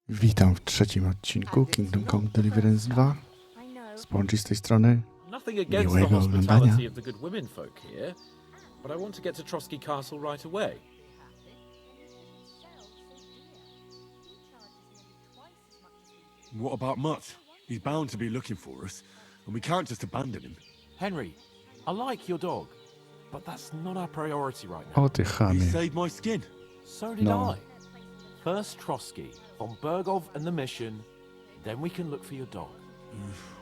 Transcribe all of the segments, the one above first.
Witam w trzecim odcinku Kingdom Come Deliverance 2. Spongy z tej strony. Nothing against the Miłego oglądania. hospitality of the good women folk here, but I want to get to Trotsky Castle right away. What about Mutt? He's bound to be looking for us, and we can't just abandon him. Henry, I like your dog, but that's not our priority right now. O ty He chamie. saved my skin. So did No. I. First Trotsky, von Bergov and the mission, then we can look for your dog.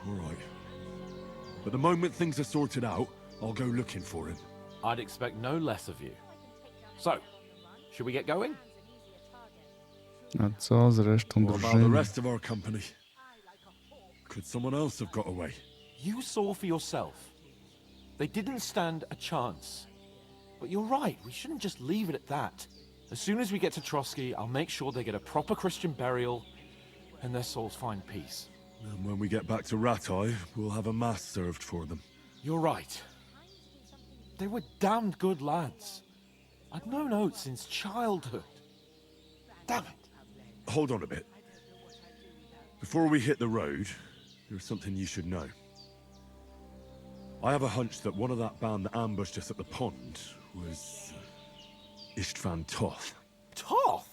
All right. But the moment things are sorted out, I'll go looking for him. I'd expect no less of you. So, should we get going? A co z resztą What about the drużyny? rest of our company? Could someone else have got away? You saw for yourself. They didn't stand a chance. But you're right, we shouldn't just leave it at that. As soon as we get to Trotsky, I'll make sure they get a proper Christian burial and their souls find peace. And when we get back to Ratai, we'll have a mass served for them. You're right. They were damned good lads. I'd known Oates since childhood. Damn it. Hold on a bit. Before we hit the road, there's something you should know. I have a hunch that one of that band that ambushed us at the pond was Istvan Toth. Toth?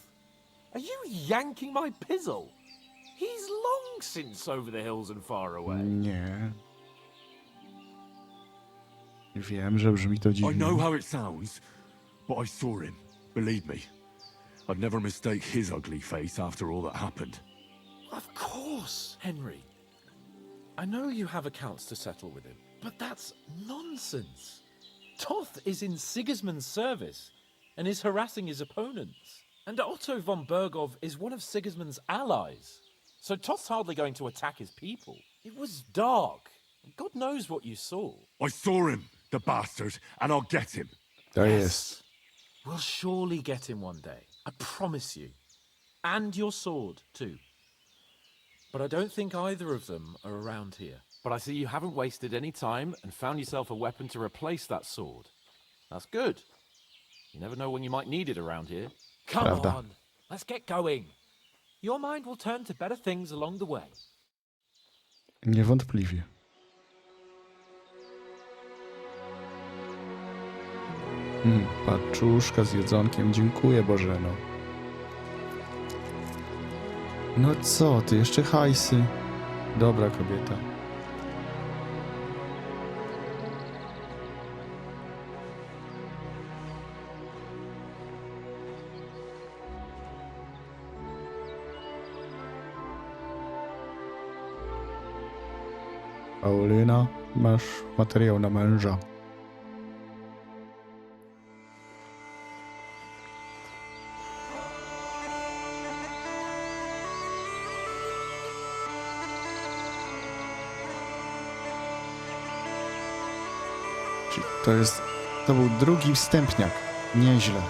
Are you yanking my pizzle? He's long since over the hills and far away. Nie. Wiem, że brzmi to I know dziwnie. how it sounds, but I saw him. Believe me. I'd never mistake his ugly face after all that happened. Of course, Henry. I know you have accounts to settle with him, but that's nonsense. Toth is in Sigismund's service and is harassing his opponents. And Otto von Bergov is one of Sigismund's allies. So Toth's hardly going to attack his people. It was dark. God knows what you saw. I saw him, the bastard, and I'll get him. To jest. We'll surely get him one day. I promise you. And your sword, too. But I don't think either of them are around here. But I see you haven't wasted any time and found yourself a weapon to replace that sword. That's good. You never know when you might need it around here. Come Prawda. on, let's get going. Your mind will turn to better things along the way. Niewątpliwie. Paczuszka z jedzonkiem. Dziękuję, Bożeno. No co ty, jeszcze hajsy. Dobra kobieta. Paulina, masz materiał na męża. Czyli to był drugi wstępniak. Nieźle.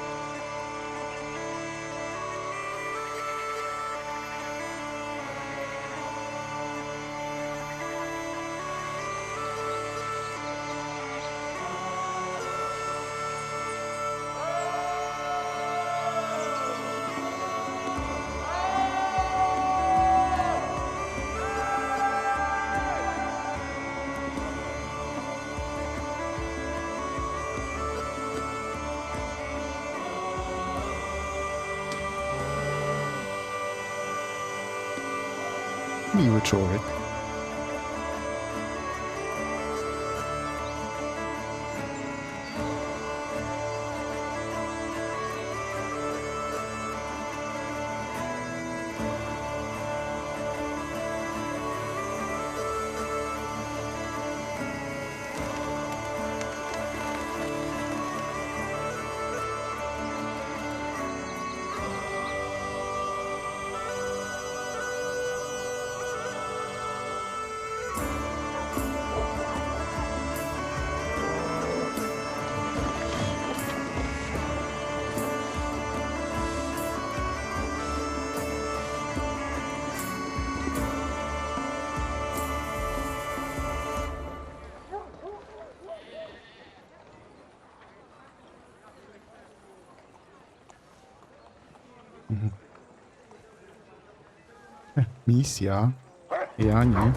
Miły człowiek. Misja. Ja nie.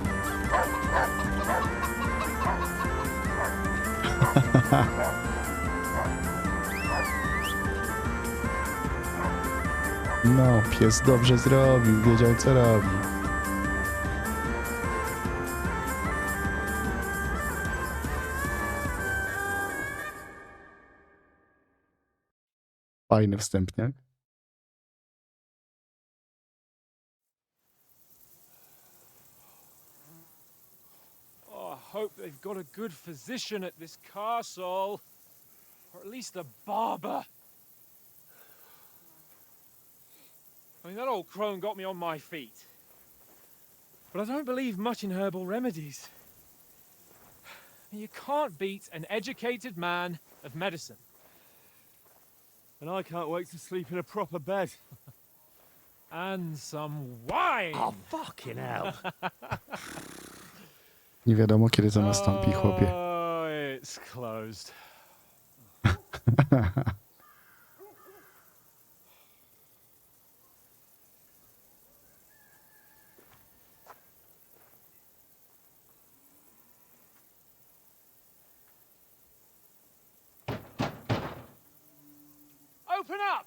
No, pies dobrze zrobił, wiedział co robi. Fajny wstępniak. Oh, I hope they've got a good physician at this castle. Or at least a barber. I mean, that old crone got me on my feet. But I don't believe much in herbal remedies. You can't beat an educated man of medicine. And I can't wait to sleep in a proper bed. And some wine! Oh, fucking hell. Nie wiadomo kiedy to nastąpi, chłopie. Oh, it's closed. Open up!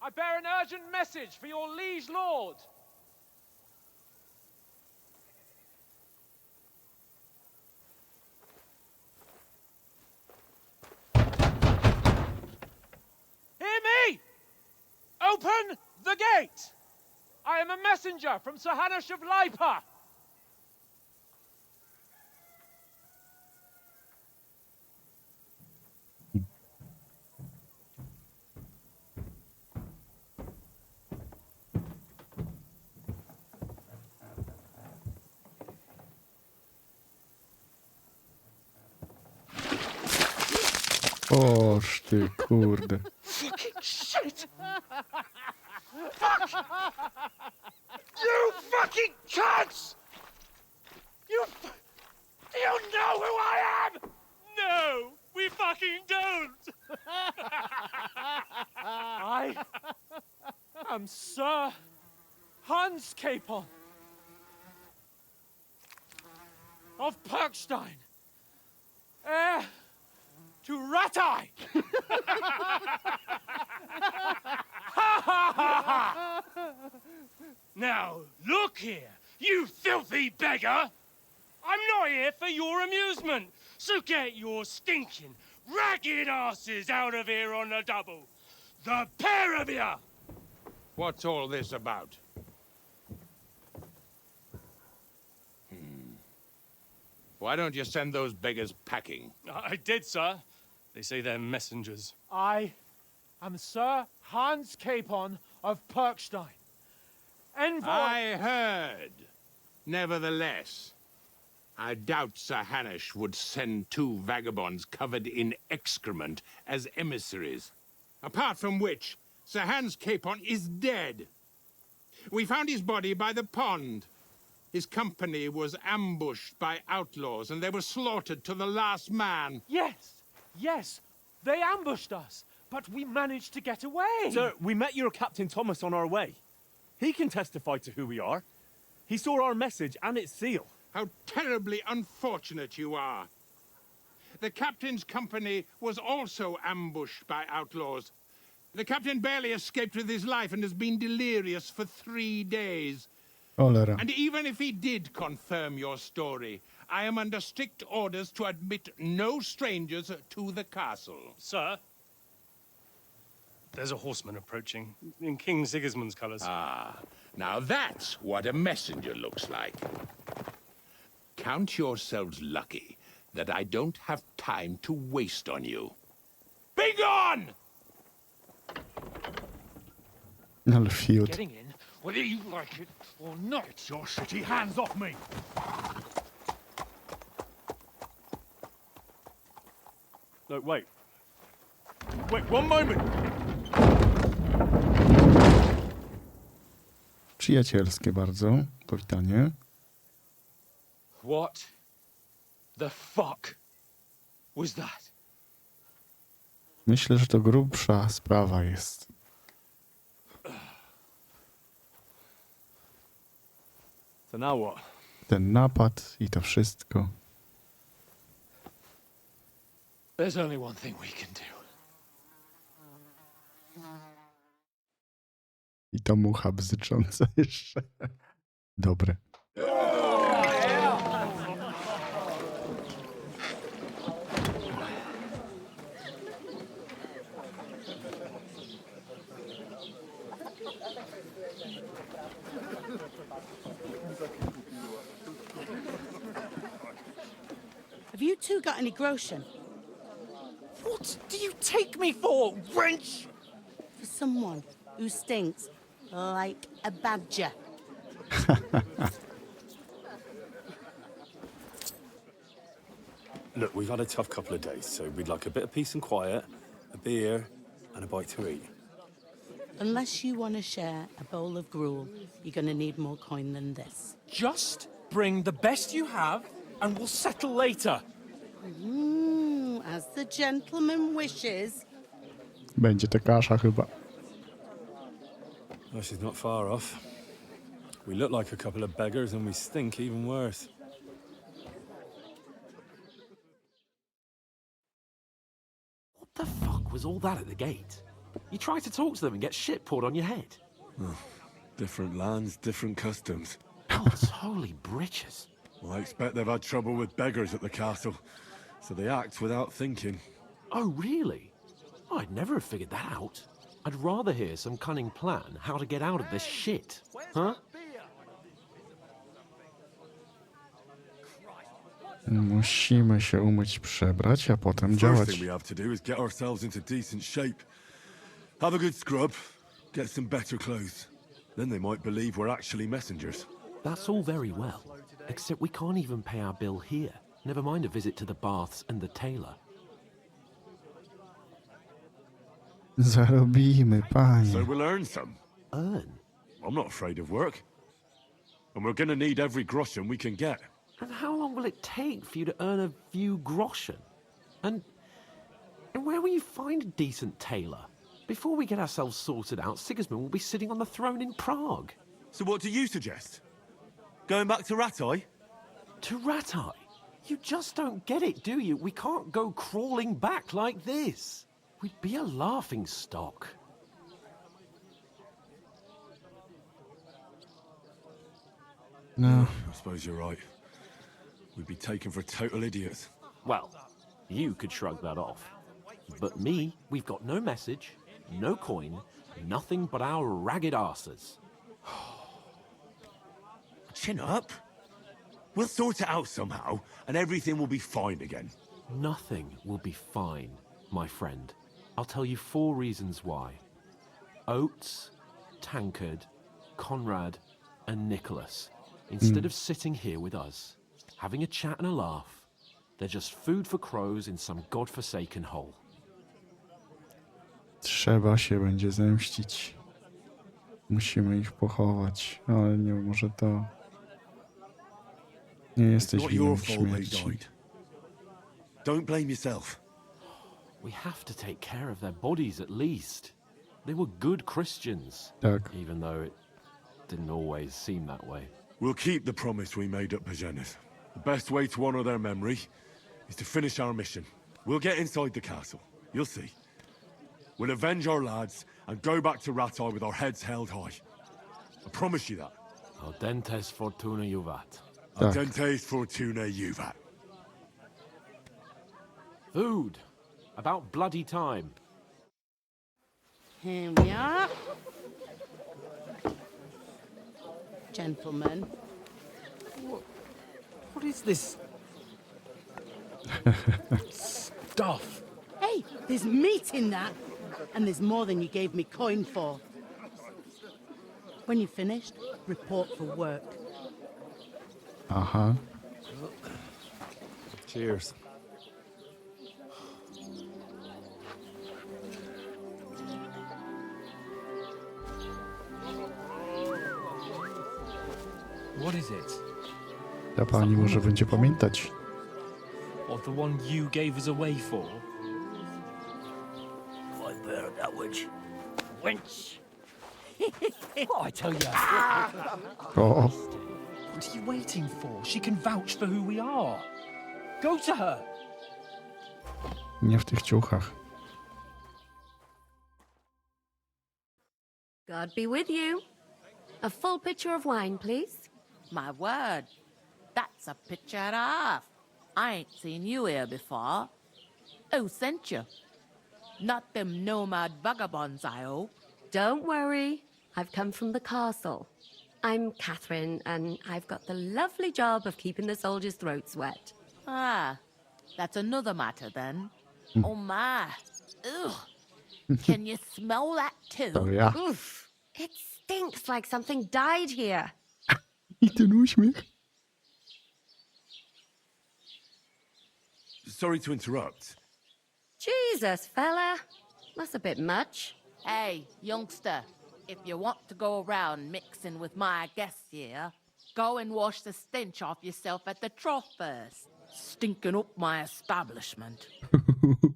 I bear an urgent message for your liege lord. Hear me! Open the gate! I am a messenger from Sir Hanush of Lipa. Oż ty, kurde. Fucking shit! Fuck! You fucking cunts! Do you know who I am? No, we fucking don't. I am Sir Hans Capon of Perkstein, heir to Ratai. Now, look here, you filthy beggar! I'm not here for your amusement, so get your stinking, ragged asses out of here on the double. The pair of you! What's all this about? Why don't you send those beggars packing? I did, sir. They say they're messengers. I am Sir Hans Capon of Perkstein, envoy. I heard. Nevertheless, I doubt Sir Hanush would send two vagabonds covered in excrement as emissaries. Apart from which, Sir Hans Capon is dead. We found his body by the pond. His company was ambushed by outlaws, and they were slaughtered to the last man. Yes, they ambushed us, but we managed to get away. Sir, we met your Captain Thomas on our way. He can testify to who we are. He saw our message and its seal. How terribly unfortunate you are. The captain's company was also ambushed by outlaws. The captain barely escaped with his life and has been delirious for 3 days. Cholera. And even if he did confirm your story, I am under strict orders to admit no strangers to the castle. Sir, there's a horseman approaching in King Sigismund's colours. Ah, now that's what a messenger looks like. Count yourselves lucky that I don't have time to waste on you. Be gone! Ale fiut. Getting in, whether you like it or not. Get your shitty hands off me! No, wait. Wait, one moment! Przyjacielskie bardzo. Powitanie. What the fuck was that? Myślę, że to grubsza sprawa jest. So now what? Ten napad i to wszystko. There's only one thing we can do. I to mucha bzycząca jeszcze. Dobre. Have you two got any groschen? What do you take me for, wench? For someone who stinks like a badger. Look, we've had a tough couple of days, so we'd like a bit of peace and quiet, a beer, and a bite to eat. Unless you want to share a bowl of gruel, you're going to need more coin than this. Just bring the best you have, and we'll settle later. As the gentleman wishes. Będzie to kasza chyba. Well, she's not far off. We look like a couple of beggars, and we stink even worse. What the fuck was all that at the gate? You try to talk to them and get shit poured on your head. Different lands, different customs. God's holy britches. Well, I expect they've had trouble with beggars at the castle, so they act without thinking. Oh, really? I'd never have figured that out. I'd rather hear some cunning plan how to get out of this shit. Huh? Musimy się umyć, przebrać, a potem First działać. thing we have to do is get ourselves into decent shape. Have a good scrub, get some better clothes. Then they might believe we're actually messengers. That's all very well, except we can't even pay our bill here. Never mind a visit to the baths and the tailor. Zarobimy, panie. So we'll earn some. Earn? I'm not afraid of work. And we're gonna need every groschen we can get. And how long will it take for you to earn a few groschen? And where will you find a decent tailor? Before we get ourselves sorted out, Sigismund will be sitting on the throne in Prague. So what do you suggest? Going back to Ratai? To Ratai? You just don't get it, do you? We can't go crawling back like this. We'd be a laughing stock. No, I suppose you're right. We'd be taken for total idiots. Well, you could shrug that off. But me, we've got no message, no coin, nothing but our ragged arses. Chin up. We'll sort it out somehow, and everything will be fine again. Nothing will be fine, my friend. I'll tell you 4 reasons why. Oates, Tankard, Conrad, and Nicholas, instead of sitting here with us, having a chat and a laugh, they're just food for crows in some godforsaken hole. trzeba się będzie zemścić. Musimy ich pochować, ale nie, może to... Nie jesteś Not your winien fault they śmierci. died. Don't blame yourself. We have to take care of their bodies at least. They were good Christians, Tak. even though it didn't always seem that way. We'll keep the promise we made at Pagenes. The best way to honor their memory is to finish our mission. We'll get inside the castle. You'll see. We'll avenge our lads and go back to Ratai with our heads held high. I promise you that. Audentes fortuna juvat. Tak. Adentes fortuna juvat. Food. About bloody time. Here we are. Gentlemen. What is this stuff? Hey, there's meat in that. And there's more than you gave me coin for. When you're finished, report for work. Aha. Cheers. What is it? Ta pani może będzie pamiętać. Or the one you gave us away for? I bear that witch. Wench! Oh, I tell you. O, What are you waiting for? She can vouch for who we are. Go to her. Nie w tych ciuchach. God be with you. A full pitcher of wine, please. My word, that's a picture and a half. I ain't seen you here before. Who sent you? Not them nomad vagabonds, I hope. Don't worry. I've come from the castle. I'm Catherine, and I've got the lovely job of keeping the soldiers' throats wet. Ah, that's another matter then. Oh my. Ugh. Can you smell that too? To ja. Oof. It stinks like something died here. I ten uśmiech. Sorry to interrupt. Jesus, fella. That's a bit much. Hey, youngster, if you want to go around mixing with my guests here, go and wash the stench off yourself at the trough first. Stinking up my establishment.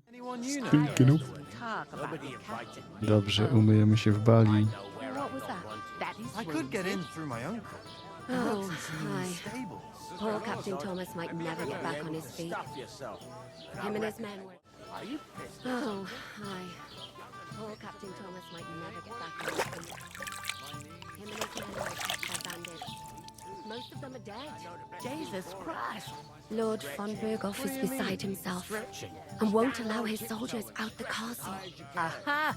Anyone you know? Stinking up. Talk about your captain. Dobrze, umyjemy się w bali. What was that? Daddy's I could get in through my uncle. Oh, hi. Poor Captain Thomas might never get back on his feet. Him and his men were... Oh, hi. Poor Captain Thomas might never get back on his feet. Him and his men were attacked by bandits. Most of them are dead. Jesus Christ. Lord von Berghoff is beside himself and won't allow his soldiers out the castle. Aha!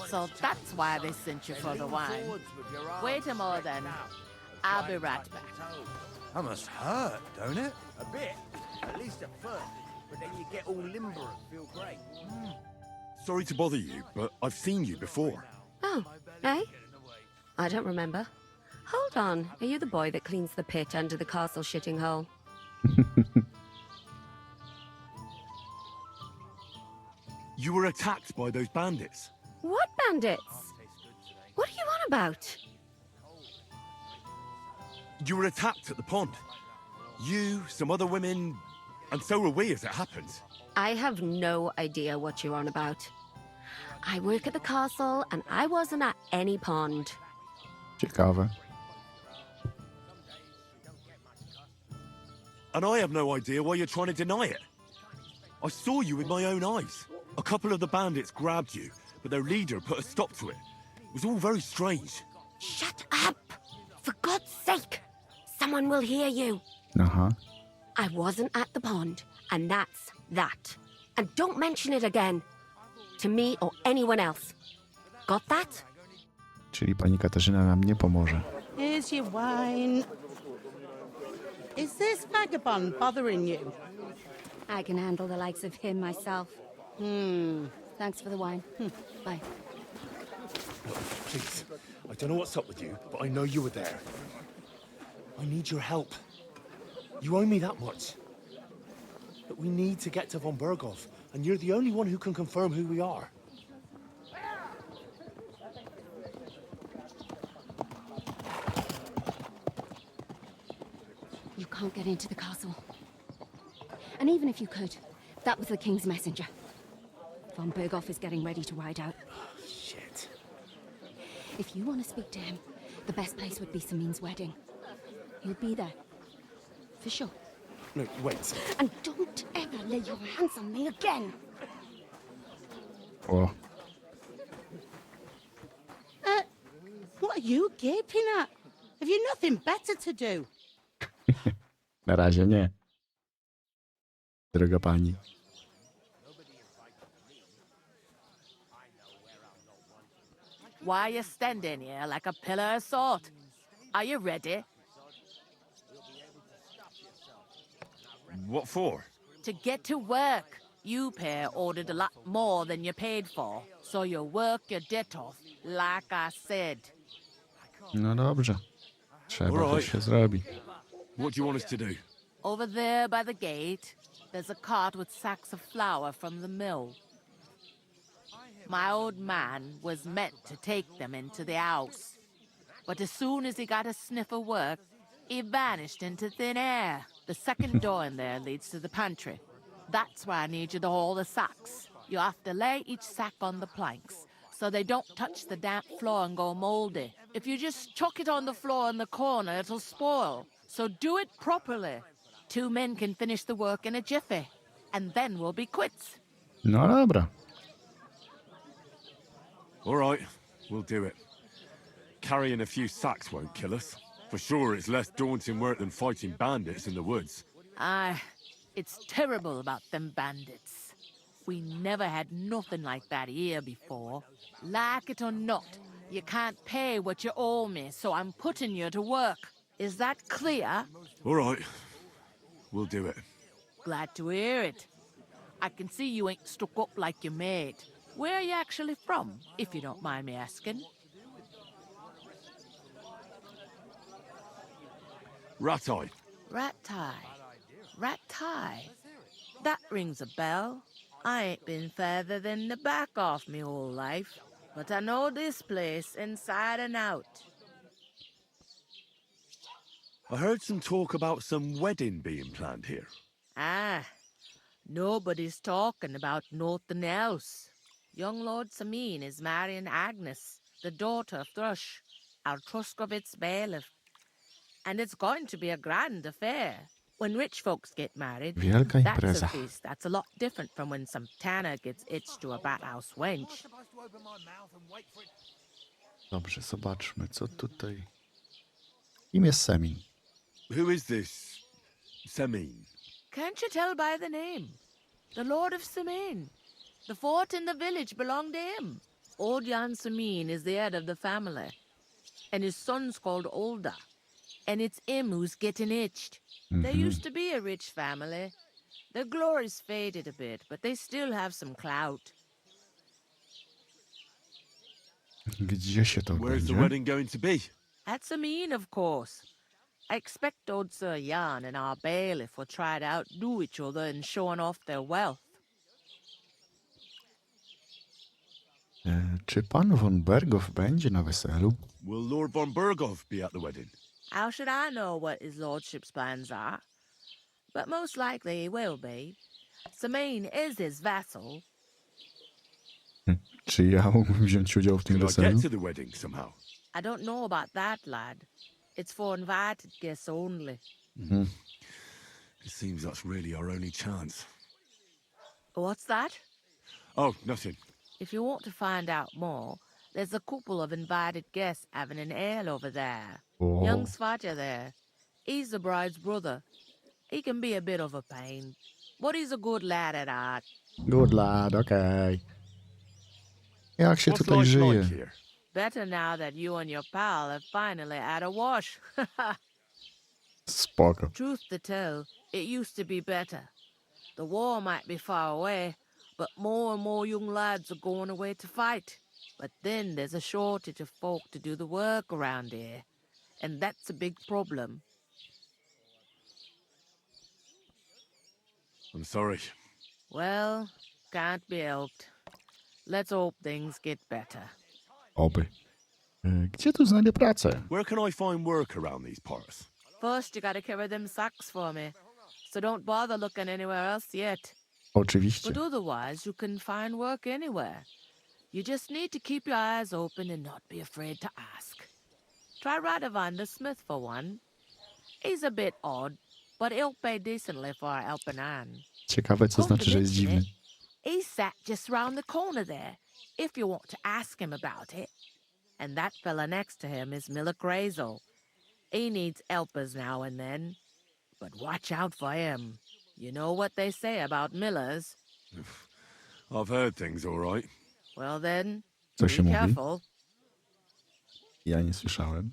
So that's why they sent you for the wine. Wait a moment then. I'll be right back. That must hurt, don't it? A bit, at least at first, but then you get all limber and feel great. Sorry to bother you, but I've seen you before. Oh, eh? I don't remember. Hold on, are you the boy that cleans the pit under the castle shitting hole? You were attacked by those bandits. What bandits? What are you on about? You were attacked at the pond. You, some other women, and so were we as it happens. I have no idea what you're on about. I work at the castle and I wasn't at any pond. Ciekawe. And I have no idea why you're trying to deny it. I saw you with my own eyes. A couple of the bandits grabbed you, but their leader put a stop to it. It was all very strange. Shut up! For God's sake! Someone will hear you. Aha. I wasn't at the pond, and that's that. And don't mention it again. To me or anyone else. Got that? Czyli pani Katarzyna nam nie pomoże. Here's your wine. Is this vagabond bothering you? I can handle the likes of him myself. Thanks for the wine. Bye. Please, I don't know what's up with you, but I know you were there. I need your help. You owe me that much. But we need to get to von Berghoff, and you're the only one who can confirm who we are. You can't get into the castle. And even if you could, that was the king's messenger. Von Berghoff is getting ready to ride out. Shit. If you want to speak to him, the best place would be Samin's wedding. He'll be there. For sure. No, wait. And don't ever lay your hands on me again. O, What are you gaping at? Have you nothing better to do? na razie nie. Droga pani. Why are you standing here like a pillar of salt? Are you ready? What for? To get to work. You pair ordered a lot more than you paid for, so you work your debt off, like I said. No dobrze. Trzeba Alright. to się zrobi. What do you want us to do? Over there by the gate, there's a cart with sacks of flour from the mill. My old man was meant to take them into the house, but as soon as he got a sniff of work, he vanished into thin air. The second door in there leads to the pantry. That's where I need you to haul the sacks. You have to lay each sack on the planks, so they don't touch the damp floor and go moldy. If you just chuck it on the floor in the corner, it'll spoil. So do it properly. 2 men can finish the work in a jiffy, and then we'll be quits. No dobra. All right, we'll do it. Carrying a few sacks won't kill us. For sure, it's less daunting work than fighting bandits in the woods. Aye, it's terrible about them bandits. We never had nothing like that here before. Like it or not, you can't pay what you owe me, so I'm putting you to work. Is that clear? All right, we'll do it. Glad to hear it. I can see you ain't stuck up like your mate. Where are you actually from, if you don't mind me asking? Rat-eye. Rat-tie. Rat-tie. That rings a bell. I ain't been further than the back off me whole life, but I know this place inside and out. I heard some talk about some wedding being planned here. Ah, nobody's talking about nothing else. Young Lord Samin is marrying Agnes, the daughter of Thrush, our Truscovitz bailiff. And it's going to be a grand affair. When rich folks get married, Wielka that's impreza. a feast that's a lot different from when some tanner gets hitched to a bathouse wench. Dobrze, zobaczmy, co tutaj. Imię Semin. Who is this Semin? Can't you tell by the name? The Lord of Samin. The fort in the village belonged to him. Old Jan Samin is the head of the family, and his son's called Olda. And it's him who's getting itched. They used to be a rich family. Their glory's faded a bit, but they still have some clout. Gdzie się to Where's the będzie? wedding going to be? At Samin, of course. I expect old Sir Jan and our bailiff will try to outdo each other in showing off their wealth. Czy pan von Bergow będzie na weselu? Will Lord von Berghoff be at the wedding? How should I know what his lordship's plans are? But most likely he will be. Samin is his vassal. Czy ja mógłbym wziąć udział w tym Could I weselu? get to the wedding somehow? I don't know about that, lad. It's for invited guests only. It seems that's really our only chance. What's that? Oh, nothing. If you want to find out more, there's a couple of invited guests having an ale over there. Oh. Young Svaja there. He's the bride's brother. He can be a bit of a pain, but he's a good lad at heart. Good lad, okej. Jak się What's tutaj life żyje? like here? Better now that you and your pal have finally had a wash. Spoko. Truth to tell, it used to be better. The war might be far away, but more and more young lads are going away to fight. But then there's a shortage of folk to do the work around here, and that's a big problem. I'm sorry. Well, can't be helped. Let's hope things get better. Oby. Gdzie tu znajdę pracę? Where can I find work around these parts? First, you gotta carry them sacks for me, so don't bother looking anywhere else yet. Oczywiście. But otherwise, you can find work anywhere. You just need to keep your eyes open and not be afraid to ask. Try Radovan the smith for one. He's a bit odd, but he'll pay decently for a helping hand. Ciekawe, co znaczy, że jest dziwny. He's sat just round the corner there, if you want to ask him about it. And that fella next to him is Miller Crazel. He needs helpers now and then. But watch out for him. You know what they say about Millers. I've heard things, all right. Well then, Co be się mówi? careful. Ja nie słyszałem.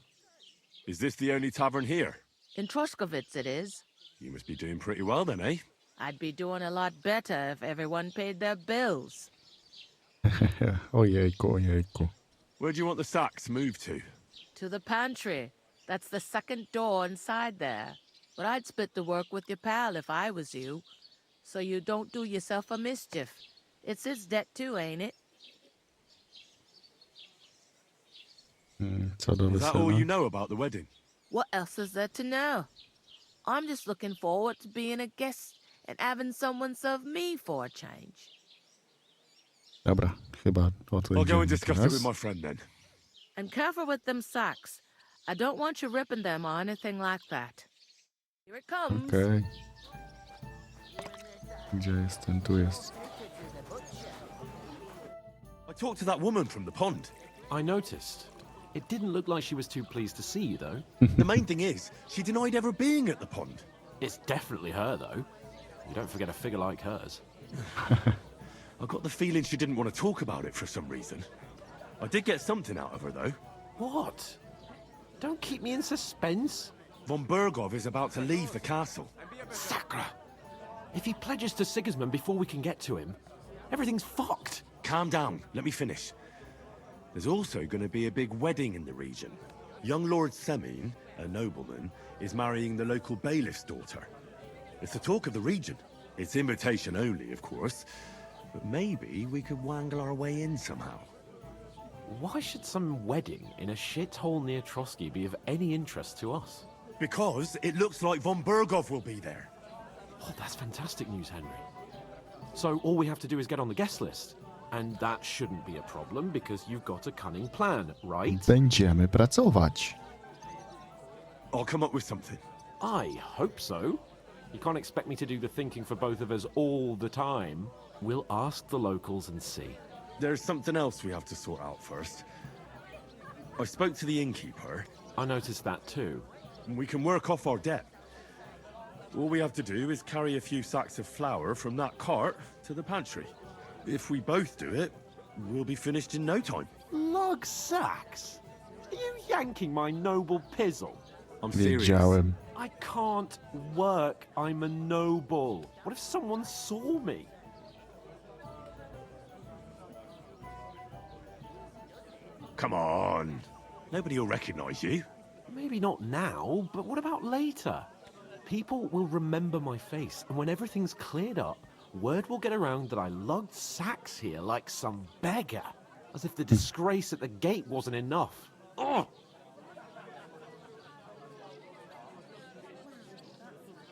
Is this the only tavern here? In Truscovitz it is. You must be doing pretty well then, eh? I'd be doing a lot better if everyone paid their bills. Ojejku, ojejku. Where do you want the sacks moved to? To the pantry. That's the second door inside there. But I'd split the work with your pal if I was you. So you don't do yourself a mischief. It's his debt too, ain't it? Co do Is that all you wesela? know about the wedding? What else is there to know? I'm just looking forward to being a guest and having someone serve me for a change. Dobra, chyba I'll go and odejdziemy discuss it teraz. with my friend then. And careful with them sacks. I don't want you ripping them or anything like that. Here it comes. Okej. Gdzie jest ten? Tu jest. I talked to that woman from the pond. I noticed. It didn't look like she was too pleased to see you, though. The main thing is, she denied ever being at the pond. It's definitely her, though. You don't forget a figure like hers. I got the feeling she didn't want to talk about it for some reason. I did get something out of her, though. What? Don't keep me in suspense. Von Bergov is about to leave the castle. Sacre! If he pledges to Sigismund before we can get to him, everything's fucked. Calm down, let me finish. There's also going to be a big wedding in the region. Young Lord Semin, a nobleman, is marrying the local bailiff's daughter. It's the talk of the region. It's invitation only, of course. But maybe we could wangle our way in somehow. Why should some wedding in a shithole near Trotsky be of any interest to us? Because it looks like Von Bergov will be there. Oh, that's fantastic news, Henry. So all we have to do is get on the guest list. And that shouldn't be a problem because you've got a cunning plan, right? Będziemy pracować. I'll come up with something. I hope so. You can't expect me to do the thinking for both of us all the time. We'll ask the locals and see. There's something else we have to sort out first. I spoke to the innkeeper. I noticed that too. We can work off our debt. All we have to do is carry a few sacks of flour from that cart to the pantry. If we both do it, we'll be finished in no time. Lug sacks? Are you yanking my noble pizzle? I'm serious. Wiedziałem. I can't work. I'm a noble. What if someone saw me? Come on. Nobody will recognize you. Maybe not now, but what about later? People will remember my face, and when everything's cleared up, word will get around that I lugged sacks here like some beggar. As if the disgrace at the gate wasn't enough. Ugh!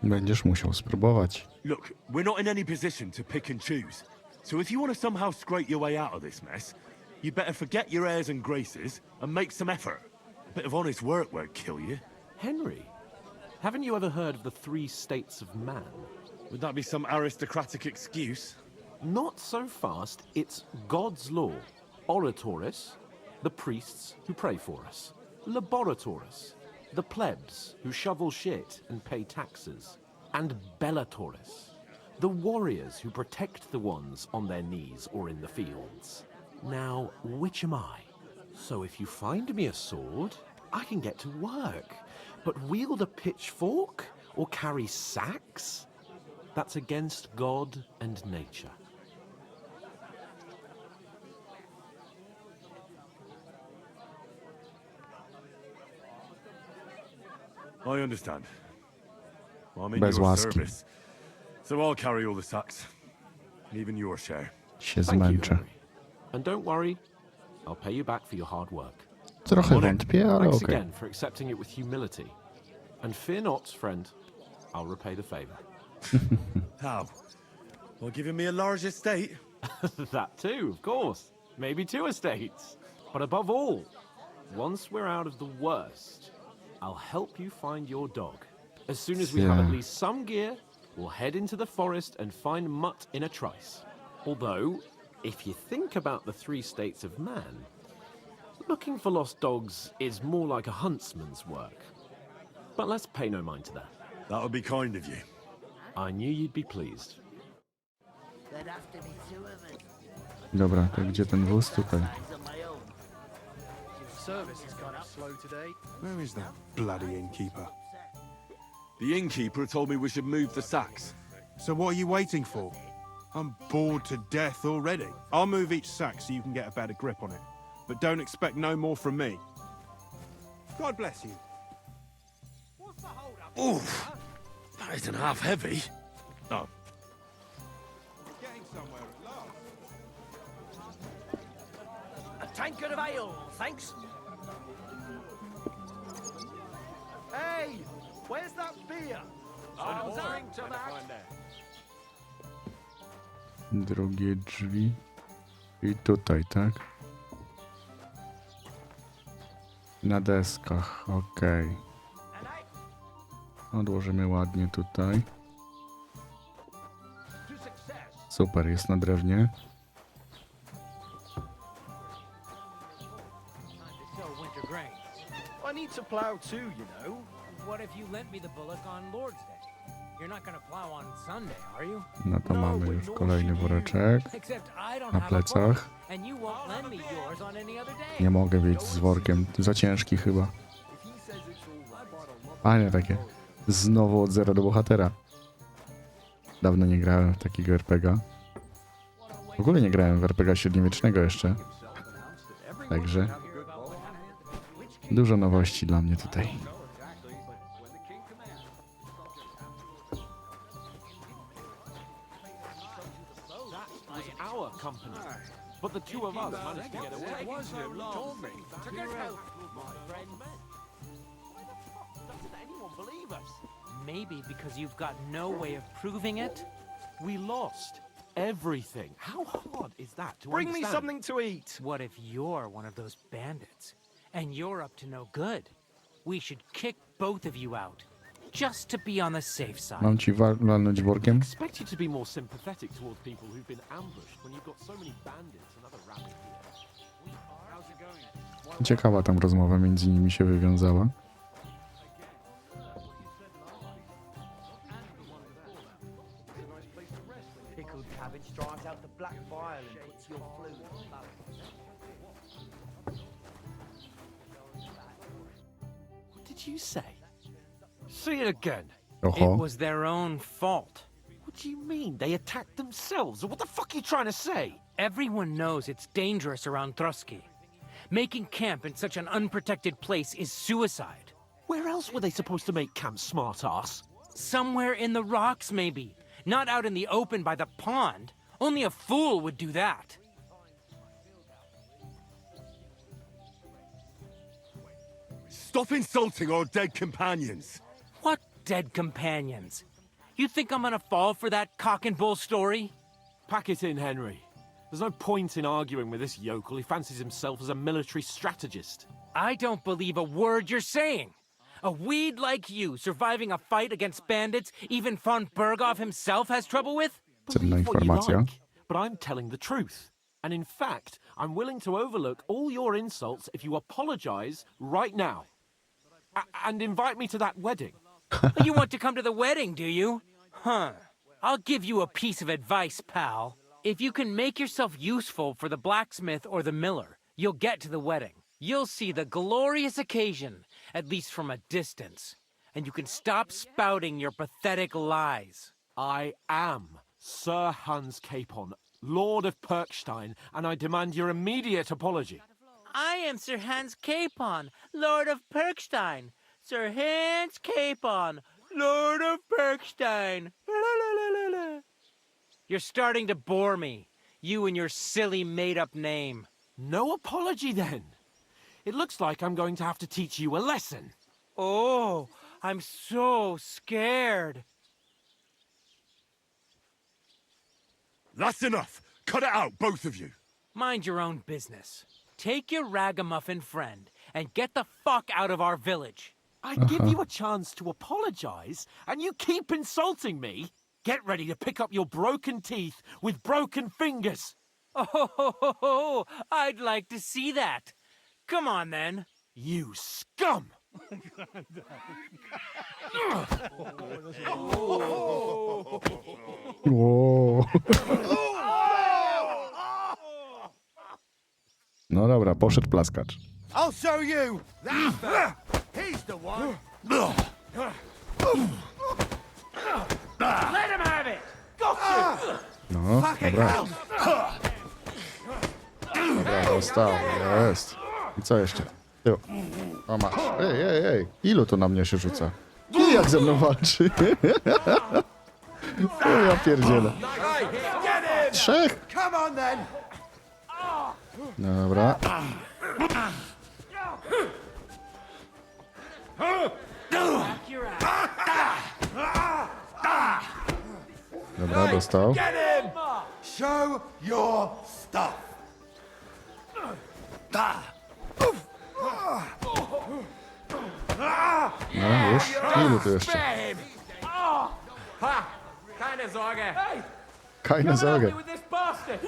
Będziesz musiał spróbować. Look, we're not in any position to pick and choose. So if you want to somehow scrape your way out of this mess, you better forget your airs and graces and make some effort. A bit of honest work won't kill you. Henry, haven't you ever heard of the 3 states of man? Would that be some aristocratic excuse? Not so fast. It's God's law. Oratoris, the priests who pray for us. Laboratoris, the plebs who shovel shit and pay taxes. And Bellatoris, the warriors who protect the ones on their knees or in the fields. Now, which am I? So if you find me a sword, I can get to work. But wield a pitchfork or carry sacks? That's against God and nature. I understand. I'm in Bez your łaski. service. So I'll carry all the sacks. Even your share. Się Thank you, zmęczę. Henry. And don't worry, I'll pay you back for your hard work. Trochę wątpię, ale Thanks okej. again for accepting it with humility. And fear not, friend, I'll repay the favor. How? By giving me a large estate? That too, of course. Maybe 2 estates. But above all, once we're out of the worst, I'll help you find your dog. As soon as we have at least some gear, we'll head into the forest and find Mutt in a trice. Although, if you think about the 3 states of man, looking for lost dogs is more like a huntsman's work. But let's pay no mind to that. That would be kind of you. I knew you'd be pleased. Dobra, to gdzie ten wóz? Tutaj. Service is kind of slow today. Where is that bloody innkeeper? The innkeeper told me we should move the sacks. So what are you waiting for? I'm bored to death already. I'll move each sack so you can get a better grip on it. But don't expect no more from me. God bless you. Oof! That isn't half heavy. Oh. Getting somewhere at last. A tankard of ale, thanks. Hey, where's that beer? I'll drink to that. Drugie drzwi. I tutaj, tak? Na deskach, okej. Odłożymy ładnie tutaj. Super, jest na drewnie. I need to plow too, you know. What if you lent me the bullock on Lord's Day? You're not gonna plow on Sunday, are you? No to mamy już kolejny woreczek Except I don't na have a plecach. bullock, and you won't lend me yours on any other day. Nie mogę mieć z workiem, za ciężki chyba. Fajne takie. Znowu od zera do bohatera. Dawno nie grałem w takiego RPGa. W ogóle nie grałem w RPGa średniowiecznego jeszcze. Także dużo nowości dla mnie tutaj. Our company, but the two of us managed to get away. Doesn't anyone believe us? Maybe because you've got no way of proving it. We lost everything. How hard is that to Bring me understand? something to eat. What if you're one of those bandits, and you're up to no good? We should kick both of you out, just to be on the safe side. Mam ci walnąć workiem? Expect you to be more sympathetic towards people who've been ambushed when you've got so many bandits and other rabble here. How's it going? Ciekawa tam rozmowa między nimi się wywiązała. Pickled cabbage drives out the black bile and puts your flu in balance. What did you say? Say it again. It was their own fault. What do you mean? They attacked themselves? What the fuck are you trying to say? Everyone knows it's dangerous around Trotsky. Making camp in such an unprotected place is suicide. Where else were they supposed to make camp, smartass? Somewhere in the rocks, maybe. Not out in the open by the pond. Only a fool would do that. Stop insulting our dead companions. What dead companions? You think I'm gonna fall for that cock and bull story? Pack it in, Henry. There's no point in arguing with this yokel. He fancies himself as a military strategist. I don't believe a word you're saying. A weed like you surviving a fight against bandits even von Berghoff himself has trouble with? Cenna Believe what you informacja. like, but I'm telling the truth. And in fact, I'm willing to overlook all your insults if you apologize right now. And invite me to that wedding. You want to come to the wedding, do you? Huh. I'll give you a piece of advice, pal. If you can make yourself useful for the blacksmith or the miller, you'll get to the wedding. You'll see the glorious occasion, at least from a distance. And you can stop spouting your pathetic lies. I am Sir Hans Capon, Lord of Perkstein, and I demand your immediate apology. I am Sir Hans Capon, Lord of Perkstein. Sir Hans Capon, Lord of Perkstein. You're starting to bore me. You and your silly made-up name. No apology, then. It looks like I'm going to have to teach you a lesson. Oh, I'm so scared. That's enough. Cut it out, both of you. Mind your own business. Take your ragamuffin friend and get the fuck out of our village. I give you a chance to apologize, and you keep insulting me. Get ready to pick up your broken teeth with broken fingers. Oh, I'd like to see that. Come on, then. You scum! Wow. No dobra, poszedł plaskacz. I'll show you. That's fair. He's the one. Let him have it! No, dobra. Dobra, dostał, jest. I co jeszcze? Tył. O masz. Ej. Ilu to na mnie się rzuca? I jak ze mną walczy? O ja pierdzielę. Trzech. Come on then. Dobra. Dobra, dostał. Get him. Show your stuff. No już? Ilu tu jeszcze? Keine Sorge. Keine Sorge. with this bastard.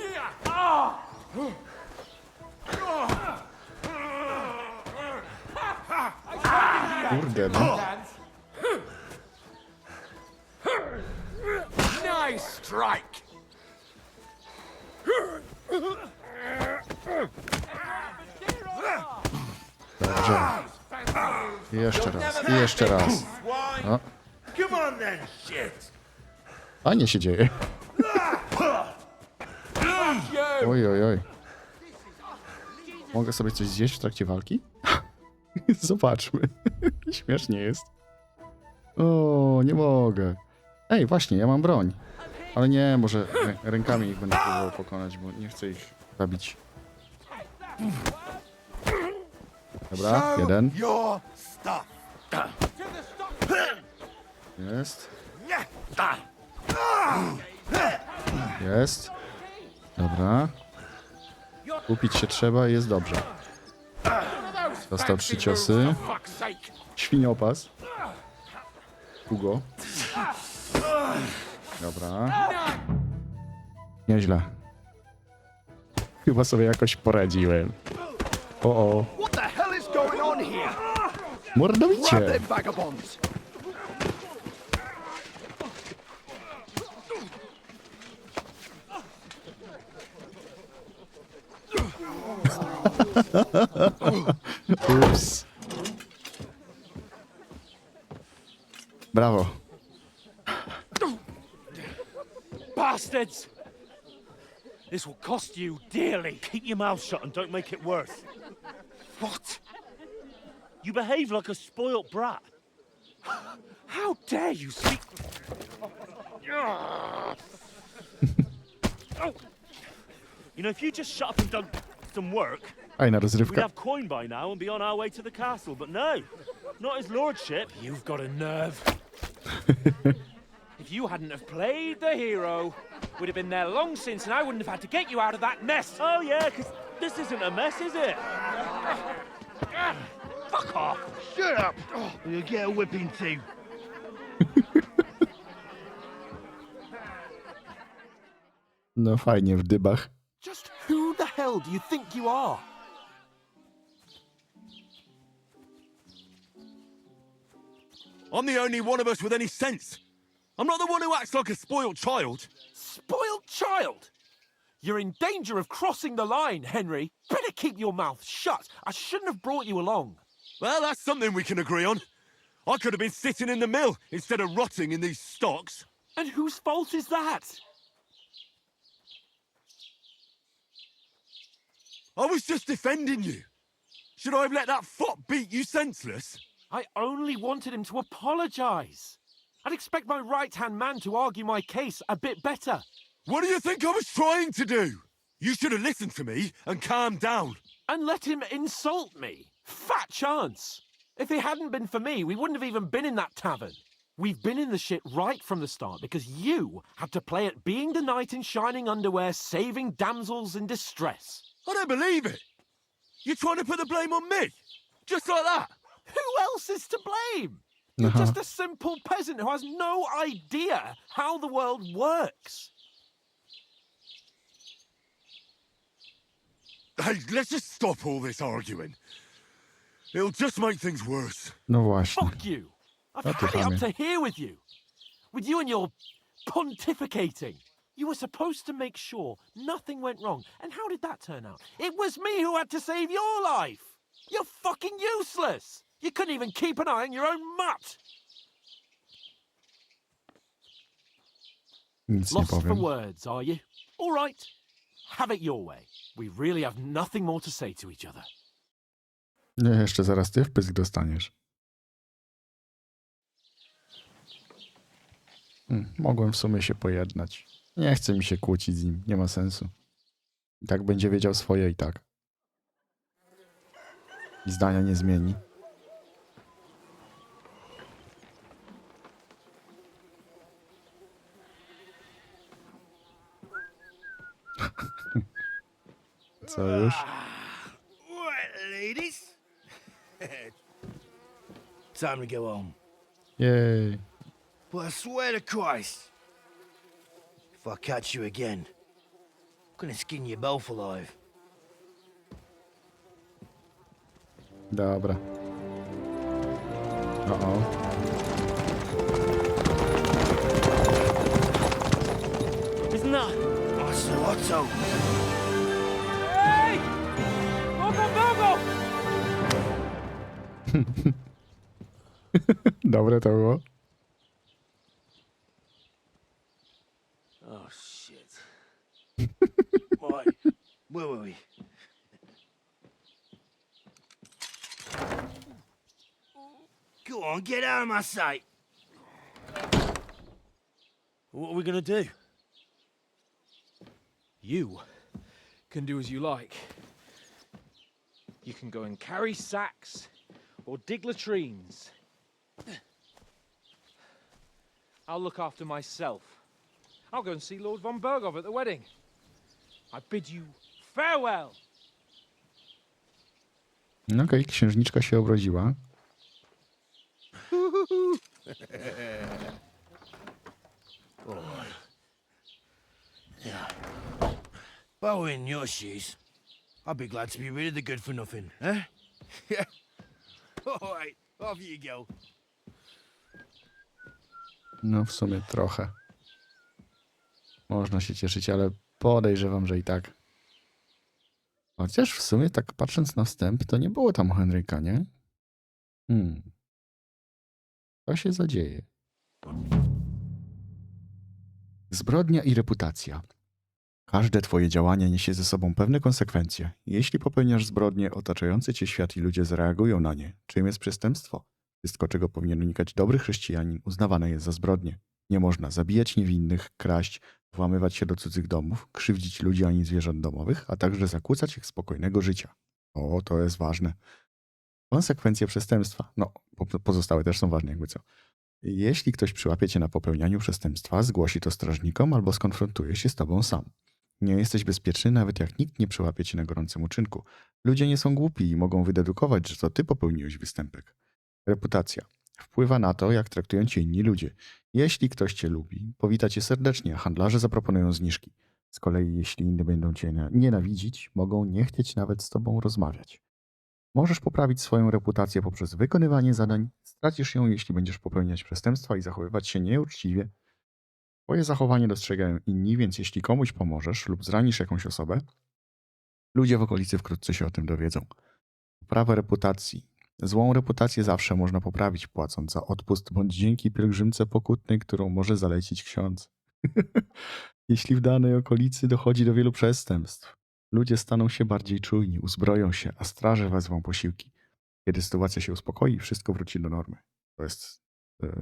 Kurde, no. Nice strike! Dobrze. I jeszcze raz. I jeszcze raz. O. Come on then, shit! Fajnie się dzieje. Oj, oj, oj. Mogę sobie coś zjeść w trakcie walki? Zobaczmy. Śmiesznie jest. O, nie mogę. Ej, właśnie, ja mam broń. Ale nie, może rękami ich będę próbował pokonać, bo nie chcę ich zabić. Dobra, jeden. Jest. Jest. Dobra. Kupić się trzeba i jest dobrze. Dostał 3 ciosy. Świniopas. Hugo. Dobra. Nieźle. Chyba sobie jakoś poradziłem. O. What the hell is going on here? Mordobicie. Grab them vagabonds! Ups. Brawo. Bastards! This will cost you dearly. Keep your mouth shut and don't make it worse. What? You behave like a spoilt brat. How dare you speak... You know, if you just shut up and done some work, Fajna we'd rozrywka. have coin by now and be on our way to the castle, but no, not his lordship. You've got a nerve. If you hadn't have played the hero, we'd have been there long since, and I wouldn't have had to get you out of that mess. Oh yeah, because this isn't a mess, is it? Fuck off! Shut up! Or you'll get a whipping too. No fajnie w dybach. Just who the hell do you think you are? I'm the only one of us with any sense. I'm not the one who acts like a spoiled child. Spoiled child? You're in danger of crossing the line, Henry. Better keep your mouth shut. I shouldn't have brought you along. Well, that's something we can agree on. I could have been sitting in the mill instead of rotting in these stocks. And whose fault is that? I was just defending you. Should I have let that fop beat you senseless? I only wanted him to apologize. I'd expect my right-hand man to argue my case a bit better. What do you think I was trying to do? You should have listened to me and calmed down. And let him insult me. Fat chance. If it hadn't been for me, we wouldn't have even been in that tavern. We've been in the shit right from the start because you had to play at being the knight in shining underwear, saving damsels in distress. I don't believe it. You're trying to put the blame on me? Just like that? Who else is to blame? You're just a simple peasant who has no idea how the world works. Hey, let's just stop all this arguing. It'll just make things worse. No właśnie. Fuck you. I've had it up to here with you. With you and your pontificating. You were supposed to make sure nothing went wrong. And how did that turn out? It was me who had to save your life. You're fucking useless. You couldn't even keep an eye on your own mutt. Nic nie Lost for powiem. words, are you? All right. Have it your way. We really have nothing more to say to each other. Nie, jeszcze zaraz ty wpysk dostaniesz. Mogłem w sumie się pojednać. Nie chce mi się kłócić z nim. Nie ma sensu. I tak będzie wiedział swoje i tak. I zdania nie zmieni. Co już? Right, ladies. Time to go home. Jej. But I swear to Christ, if I catch you again, I'm gonna skin you both alive. Dobra. O. Isn't that? Otto. Hey! Bogo! Dobre to było. Oh, shit. Right, where were we? Go on, get out of my sight. What are we gonna do? You can do as you like. You can go and carry sacks or dig latrines. I'll look after myself. I'll go and see Lord von Bergov at the wedding. I bid you farewell. Okej, księżniczka się obrodziła. Yeah. If I were in your shoes, I'd be glad to be rid of the good for nothing, eh? Yeah. All right, off you go. No w sumie trochę. Można się cieszyć, ale podejrzewam, że i tak. Chociaż w sumie tak patrząc na wstęp, to nie było tam Henryka, nie? Co się zadzieje? Zbrodnia i reputacja. Każde twoje działanie niesie ze sobą pewne konsekwencje. Jeśli popełniasz zbrodnie, otaczający cię świat i ludzie zareagują na nie. Czym jest przestępstwo? Wszystko, czego powinien unikać dobry chrześcijanin, uznawane jest za zbrodnię. Nie można zabijać niewinnych, kraść, włamywać się do cudzych domów, krzywdzić ludzi ani zwierząt domowych, a także zakłócać ich spokojnego życia. O, to jest ważne. Konsekwencje przestępstwa. No, pozostałe też są ważne, jakby co. Jeśli ktoś przyłapie cię na popełnianiu przestępstwa, zgłosi to strażnikom albo skonfrontuje się z tobą sam. Nie jesteś bezpieczny, nawet jak nikt nie przyłapie cię na gorącym uczynku. Ludzie nie są głupi i mogą wydedukować, że to ty popełniłeś występek. Reputacja. Wpływa na to, jak traktują cię inni ludzie. Jeśli ktoś cię lubi, powita cię serdecznie, a handlarze zaproponują zniżki. Z kolei jeśli inni będą cię nienawidzić, mogą nie chcieć nawet z tobą rozmawiać. Możesz poprawić swoją reputację poprzez wykonywanie zadań, stracisz ją, jeśli będziesz popełniać przestępstwa i zachowywać się nieuczciwie. Twoje zachowanie dostrzegają inni, więc jeśli komuś pomożesz lub zranisz jakąś osobę, ludzie w okolicy wkrótce się o tym dowiedzą. Poprawa reputacji. Złą reputację zawsze można poprawić, płacąc za odpust bądź dzięki pielgrzymce pokutnej, którą może zalecić ksiądz. Jeśli w danej okolicy dochodzi do wielu przestępstw, ludzie staną się bardziej czujni, uzbroją się, a straże wezwą posiłki. Kiedy sytuacja się uspokoi, wszystko wróci do normy. To jest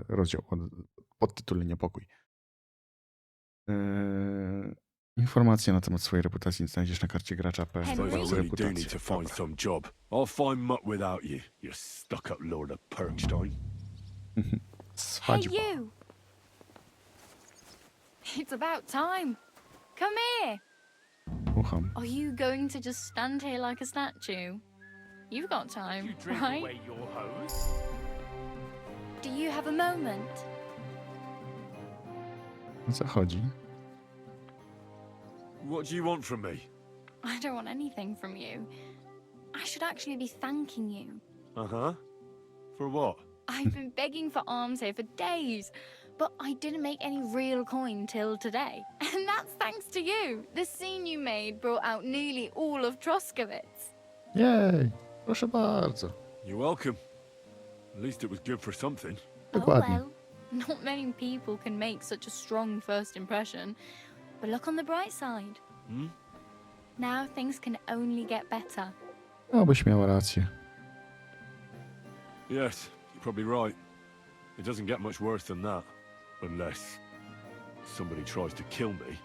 rozdział pod tytułem Niepokój. Informacje na temat swojej reputacji znajdziesz na karcie gracza PS. I really do need to find some job. I'll find muck without you, you stuck-up lord of Perkstein. Hey, you! It's about time. Come here. Słucham. Are you going to just stand here like a statue? You've got time, right? Away your hose. Do you have a moment? O co chodzi? What do you want from me? I don't want anything from you. I should actually be thanking you. Uh-huh. For what? I've been begging for alms here for days, but I didn't make any real coin till today. And that's thanks to you. The scene you made brought out nearly all of Troskowitz. Jej, proszę bardzo. You're welcome. At least it was good for something. Dokładnie. Oh well, not many people can make such a strong first impression. But look on the bright side. Hmm? Now things can only get better. No, byś miała rację. Yes, you're probably right. It doesn't get much worse than that. Unless somebody tries to kill me.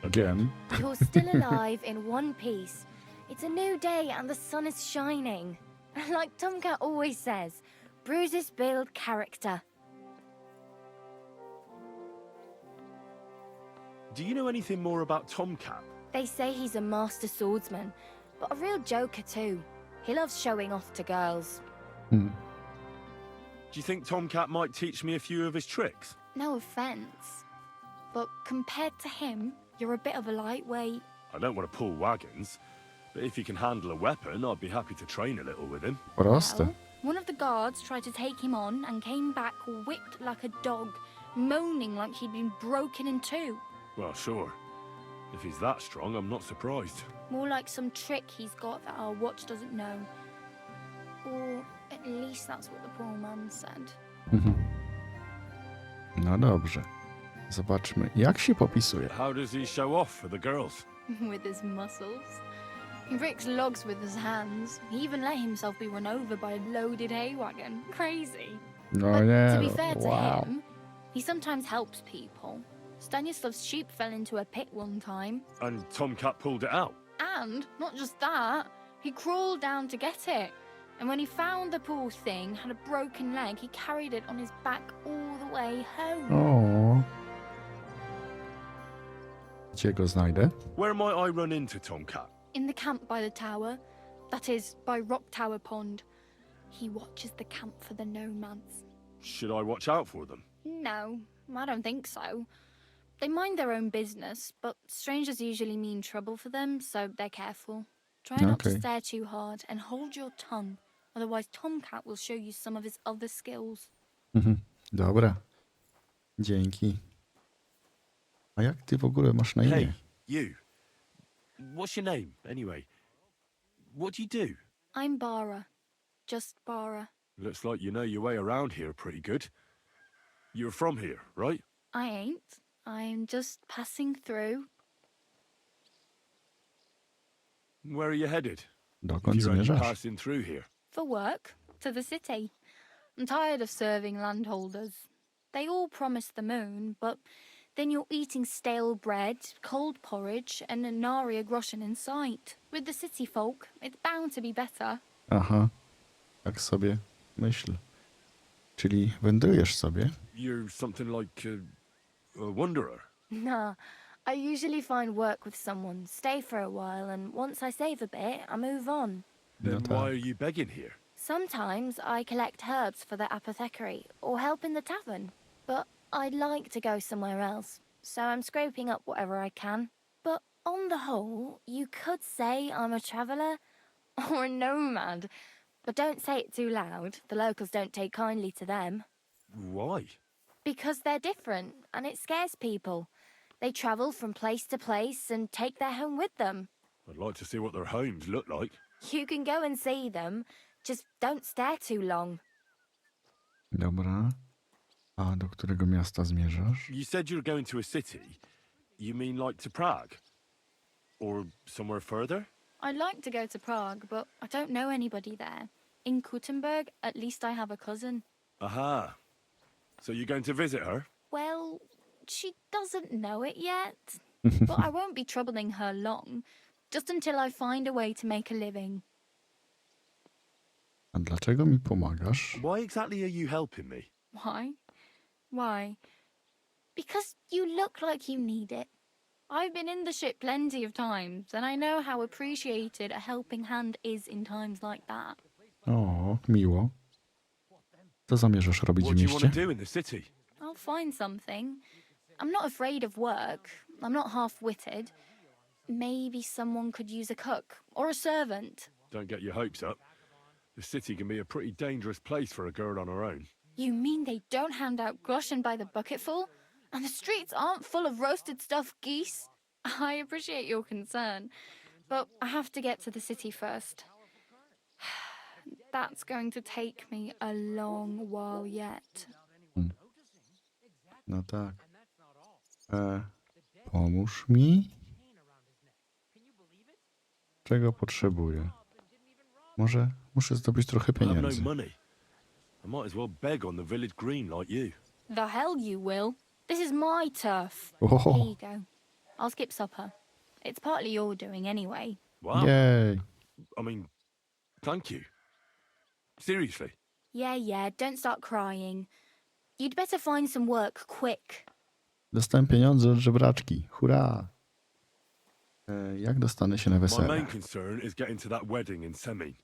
Again. You're still alive in one piece. It's a new day and the sun is shining. Like Tomcat always says, bruises build character. Do you know anything more about Tomcat? They say he's a master swordsman, but a real joker too. He loves showing off to girls. Do you think Tomcat might teach me a few of his tricks? No offense, but compared to him, you're a bit of a lightweight. I don't want to pull wagons, but if he can handle a weapon, I'd be happy to train a little with him. Proste. One of the guards tried to take him on and came back whipped like a dog, moaning like he'd been broken in two. Well, sure. If he's that strong, I'm not surprised. More like some trick he's got that our watch doesn't know. Or at least that's what the poor man said. No dobrze. Zobaczmy, jak się popisuje. How does he show off for the girls? With his muscles. He ricks logs with his hands. He even let himself be run over by a loaded hay wagon. Crazy. No But nie, to be fair to wow. him, he sometimes helps people. Stanislav's sheep fell into a pit one time. And Tomcat pulled it out? And not just that, he crawled down to get it. And when he found the poor thing had a broken leg, he carried it on his back all the way home. O. Gdzie go znajdę? Where might I run into Tomcat? In the camp by the tower, that is, by Rock Tower Pond. He watches the camp for the nomads. Should I watch out for them? No, I don't think so. They mind their own business, but strangers usually mean trouble for them, so they're careful. Try not to Okay. stare too hard and hold your tongue, otherwise Tomcat will show you some of his other skills. Dobra. Dzięki. A jak ty w ogóle masz na imię? Hey, you. What's your name, anyway? What do you do? I'm Bara. Just Bara. Looks like you know your way around here pretty good. You're from here, right? I ain't. I'm just passing through. Where are you headed? Dokąd If you're only zmierzasz? passing through here. For work, to the city. I'm tired of serving landholders. They all promise the moon, but then you're eating stale bread, cold porridge, and a nary a groschen in sight. With the city folk, it's bound to be better. Aha. Tak sobie myślę. Czyli wędrujesz sobie? You're something like a wanderer. Nah, I usually find work with someone, stay for a while, and once I save a bit, I move on. Then why are you begging here? Sometimes I collect herbs for the apothecary or help in the tavern, but I'd like to go somewhere else, so I'm scraping up whatever I can. But on the whole, you could say I'm a traveller or a nomad, but don't say it too loud. The locals don't take kindly to them. Why? Because they're different, and it scares people. They travel from place to place and take their home with them. I'd like to see what their homes look like. You can go and see them, just don't stare too long. Dobra. A do którego miasta zmierzasz? You said you're going to a city. You mean like to Prague? Or somewhere further? I'd like to go to Prague, but I don't know anybody there. In Kuttenberg, at least I have a cousin. Aha. So you're going to visit her? Well, she doesn't know it yet. But I won't be troubling her long, just until I find a way to make a living. A dlaczego mi pomagasz? Why exactly are you helping me? Why? Why? Because you look like you need it. I've been in the ship plenty of times, and I know how appreciated a helping hand is in times like that. O, miło. Co zamierzasz robić w What do you want mieście? to do in the city? I'll find something. I'm not afraid of work. I'm not half-witted. Maybe someone could use a cook or a servant. Don't get your hopes up. The city can be a pretty dangerous place for a girl on her own. You mean they don't hand out groschen by the bucketful? And the streets aren't full of roasted stuffed geese? I appreciate your concern, but I have to get to the city first. That's going to take me a long while yet. No tak. Pomóż mi? Czego potrzebuję? Może muszę zdobyć trochę I have no pieniędzy. money. I might as well beg on the village green like you. The hell you will. This is my turf. Oh. Here you go. I'll skip supper. It's partly your doing anyway. Wow. Jej. I mean, thank you. Seriously. Yeah, don't start crying. You'd better find some work quick. Dostałem pieniądze od żebraczki. Hurra! Jak dostanę się na My wesele? main concern is getting to that wedding in Semi.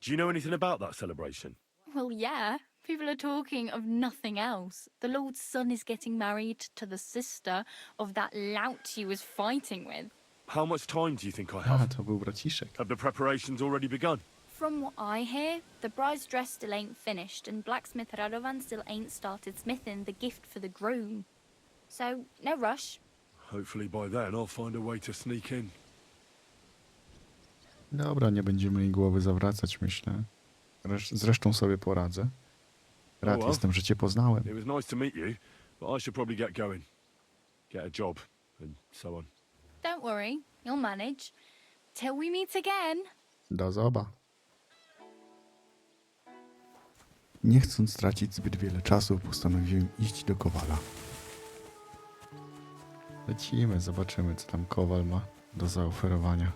Do you know anything about that celebration? Well, yeah. People are talking of nothing else. The Lord's son is getting married to the sister of that lout he was fighting with. How much time do you think I A, have? to był braciszek. Have the preparations already begun? From what I hear, the bride's dress still ain't finished, and blacksmith Radovan still ain't started smithing the gift for the groom. So, no rush. Hopefully by then I'll find a way to sneak in. Dobra, nie będziemy jej głowy zawracać, myślę. Zresztą sobie poradzę. Rad well. jestem, że cię poznałem. It was nice to meet you, but I should probably get going. Get a job, and so on. Don't worry, you'll manage. Till we meet again. Do zoba. Nie chcąc tracić zbyt wiele czasu, postanowiłem iść do Kowala. Lecimy, zobaczymy, co tam Kowal ma do zaoferowania.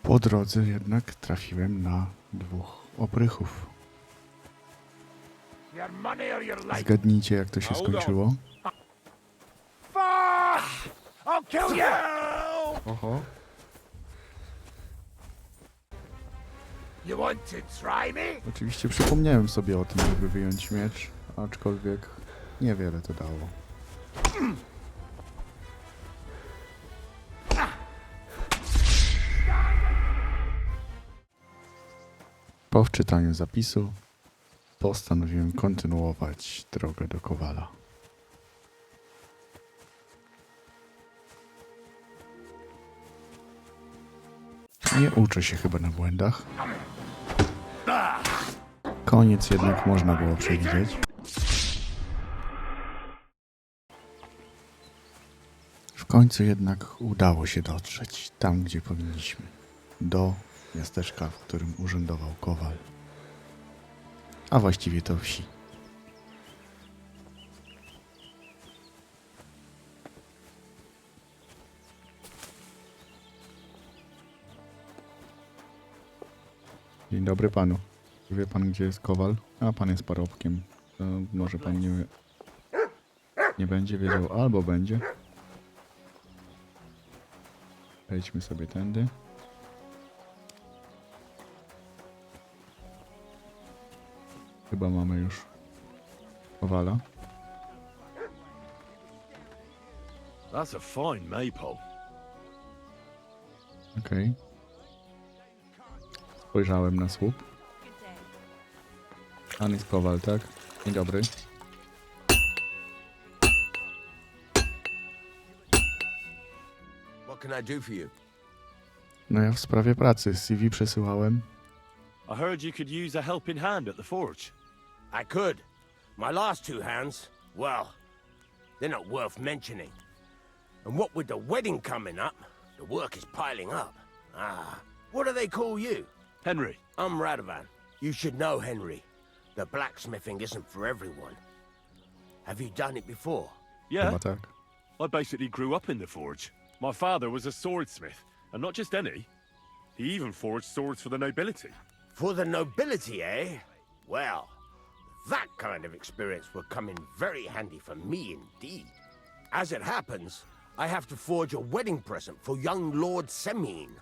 Po drodze jednak trafiłem na 2 oprychów. Zgadnijcie, jak to się skończyło. I'll kill you! Oho. You want to try me? Oczywiście przypomniałem sobie o tym, żeby wyjąć miecz, aczkolwiek niewiele to dało. Po wczytaniu zapisu postanowiłem kontynuować drogę do Kowala. Nie uczę się chyba na błędach. Koniec jednak można było przewidzieć. W końcu jednak udało się dotrzeć tam, gdzie powinniśmy. Do miasteczka, w którym urzędował Kowal. A właściwie to wsi. Dzień dobry panu. Wie pan, gdzie jest Kowal? A pan jest parobkiem. To może pan nie będzie wiedział, albo będzie. Wejdźmy sobie tędy. Chyba mamy już Kowala. That's a fine maypole. Okej. Spojrzałem na słup. Pan jest Kowal, tak? Dzień dobry. What can I do for you? No ja w sprawie pracy CV przesyłałem. I heard you could use a helping hand at the forge. I could. My last 2 hands, well, they're not worth mentioning. And what with the wedding coming up, the work is piling up. What do they call you? Henry. I'm Radovan. You should know, Henry. The blacksmithing isn't for everyone. Have you done it before? Yeah. Chyba tak. I basically grew up in the forge. My father was a swordsmith, and not just any. He even forged swords for the nobility. For the nobility, eh? Well, that kind of experience will come in very handy for me indeed. As it happens, I have to forge a wedding present for young Lord Semine.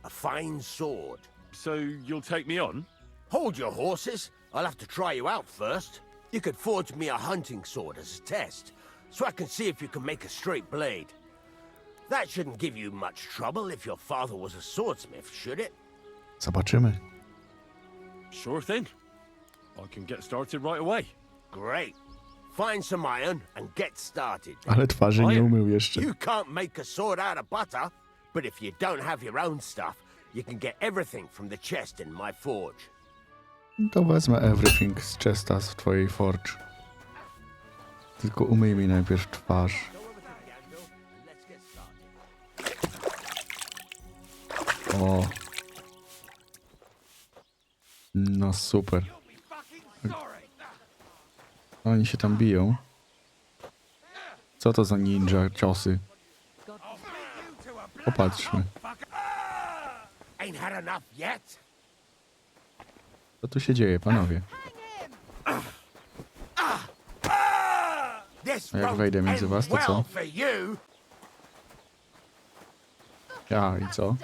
A fine sword. So you'll take me on? Hold your horses. I'll have to try you out first. You could forge me a hunting sword as a test, so I can see if you can make a straight blade. That shouldn't give you much trouble if your father was a swordsmith, should it? Zobaczymy. Sure thing. I can get started right away. Great. Find some iron and get started. Ale twarzy nie umył jeszcze. You can't make a sword out of butter, but if you don't have your own stuff, you can get everything from the chest in my forge. To wezmę everything z chesta w twojej forge. Tylko umyj mi najpierw twarz. O. No super. Oni się tam biją. Co to za ninja ciosy? Popatrzmy. Ain't had enough yet? Co tu się dzieje, panowie? A jak wejdę między was, to co? Ja, i co?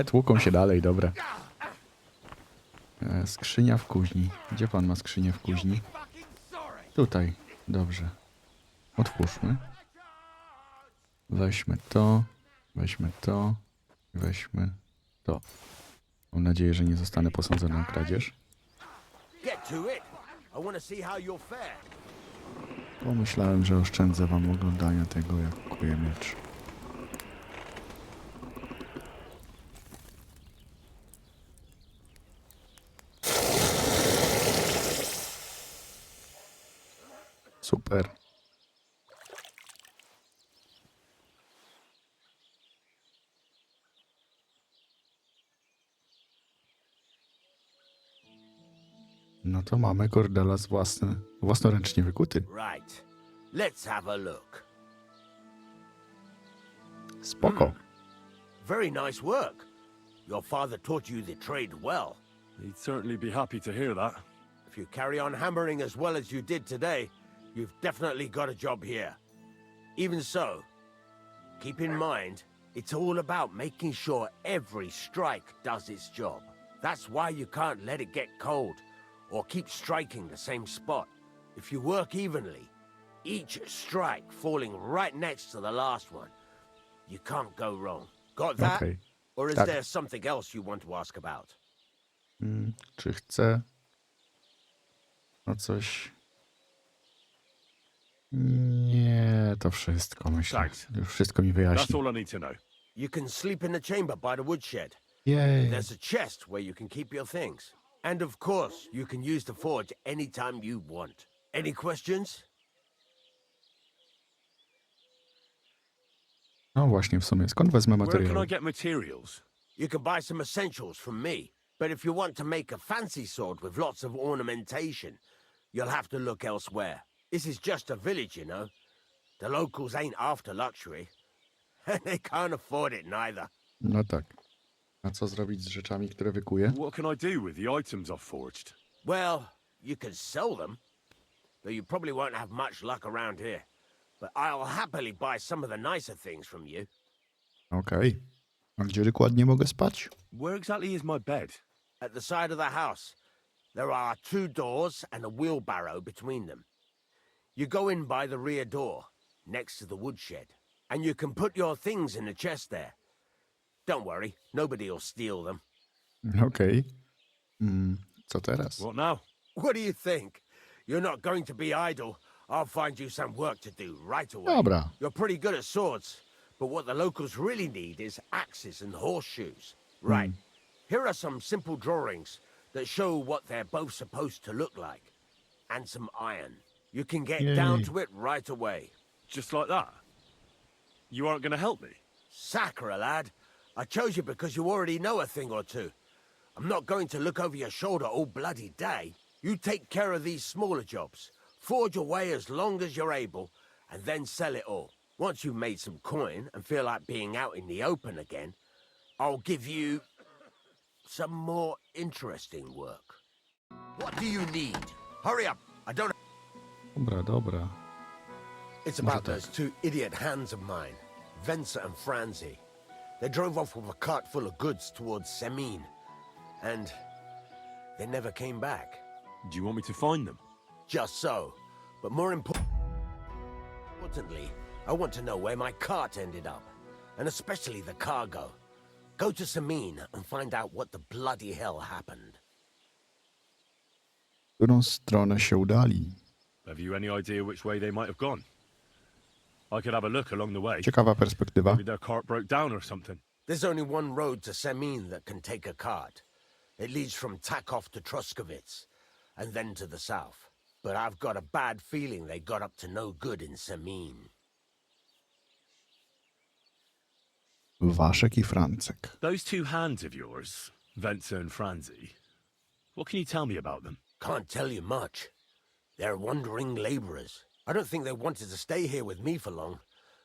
Tłuką się dalej, dobra. Skrzynia w kuźni. Gdzie pan ma skrzynię w kuźni? Tutaj. Dobrze. Otwórzmy. Weźmy to. Weźmy to. Weźmy to. Mam nadzieję, że nie zostanę posądzony o kradzież. Pomyślałem, że oszczędzę wam oglądania tego, jak kuję miecz. Super. No to mamy kordelas własnoręcznie wykuty. Right. Let's have a look. Spoko. Very nice work. Your father taught you the trade well. He'd certainly be happy to hear that. If you carry on hammering as well as you did today, you've definitely got a job here. Even so, keep in mind, it's all about making sure every strike does its job. That's why you can't let it get cold, or keep striking the same spot. If you work evenly, each strike falling right next to the last one, you can't go wrong. Got that? Okay. Or is Tak. there something else you want to ask about? Czy chcę o coś? Nie, to wszystko myślę. Już wszystko mi That's wyjaśni. all I need to know. You can sleep in the chamber by the woodshed. Yay. There's a chest where you can keep your things. And of course, you can use the forge anytime you want. Any questions? No właśnie, w sumie. Skąd wezmę Where can materiał? I get materials? You can buy some essentials from me. But if you want to make a fancy sword with lots of ornamentation, you'll have to look elsewhere. This is just a village, you know. The locals ain't after luxury. They can't afford it neither. No tak. A co zrobić z rzeczami, które wykuję? What can I do with the items I've forged? Well, you can sell them, though you probably won't have much luck around here. But I'll happily buy some of the nicer things from you. Okej. A gdzie dokładnie mogę spać? Where exactly is my bed? At the side of the house, there are 2 doors and a wheelbarrow between them. You go in by the rear door, next to the woodshed, and you can put your things in the chest there. Don't worry, nobody'll steal them. Okej. Co teraz? What now? What do you think? You're not going to be idle. I'll find you some work to do right away. Dobra. You're pretty good at swords, but what the locals really need is axes and horseshoes. Right. Here are some simple drawings that show what they're both supposed to look like. And some iron. You can get down to it right away. Just like that? You aren't going to help me? Sacre, lad. I chose you because you already know a thing or two. I'm not going to look over your shoulder all bloody day. You take care of these smaller jobs. Forge away as long as you're able, and then sell it all. Once you've made some coin and feel like being out in the open again, I'll give you some more interesting work. What do you need? Hurry up. I don't... Dobra, dobra. It's about those 2 idiot hands of mine, Venser and Franzi. They drove off with a cart full of goods towards Semin, and they never came back. Do you want me to find them? Just so. But more importantly, I want to know where my cart ended up, and especially the cargo. Go to Semin and find out what the bloody hell happened. W którą stronę się udali? Have you any idea which way they might have gone? I could have a look along the way. Ciekawa perspektywa. Maybe their cart broke down or something. There's only one road to Semin that can take a cart. It leads from Takov to Truskovitz, and then to the south. But I've got a bad feeling they got up to no good in Semin. Waszek I Francek. Those 2 hands of yours, Venser and Franzi, what can you tell me about them? Can't tell you much. They're wandering laborers. I don't think they wanted to stay here with me for long,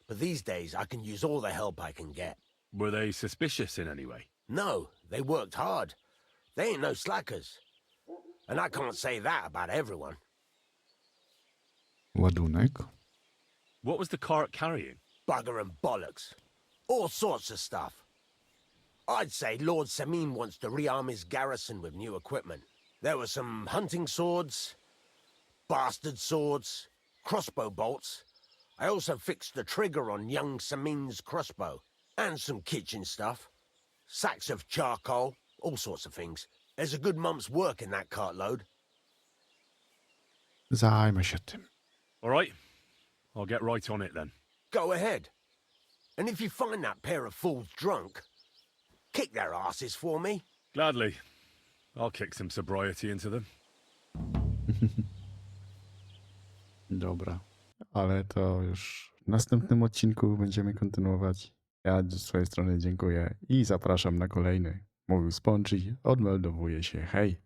but these days I can use all the help I can get. Were they suspicious in any way? No, they worked hard. They ain't no slackers. And I can't say that about everyone. Ładunek. What was the cart carrying? Bugger and bollocks. All sorts of stuff. I'd say Lord Samin wants to rearm his garrison with new equipment. There were some hunting swords, bastard swords, crossbow bolts. I also fixed the trigger on young Samin's crossbow. And some kitchen stuff. Sacks of charcoal, all sorts of things. There's a good month's work in that cartload. Zajmę się tym. All right. I'll get right on it then. Go ahead. And if you find that pair of fools drunk, kick their asses for me. Gladly. I'll kick some sobriety into them. Dobra. Ale to już w następnym odcinku będziemy kontynuować. Ja ze swojej strony dziękuję i zapraszam na kolejny. Mówił Spongy, odmeldowuję się. Hej!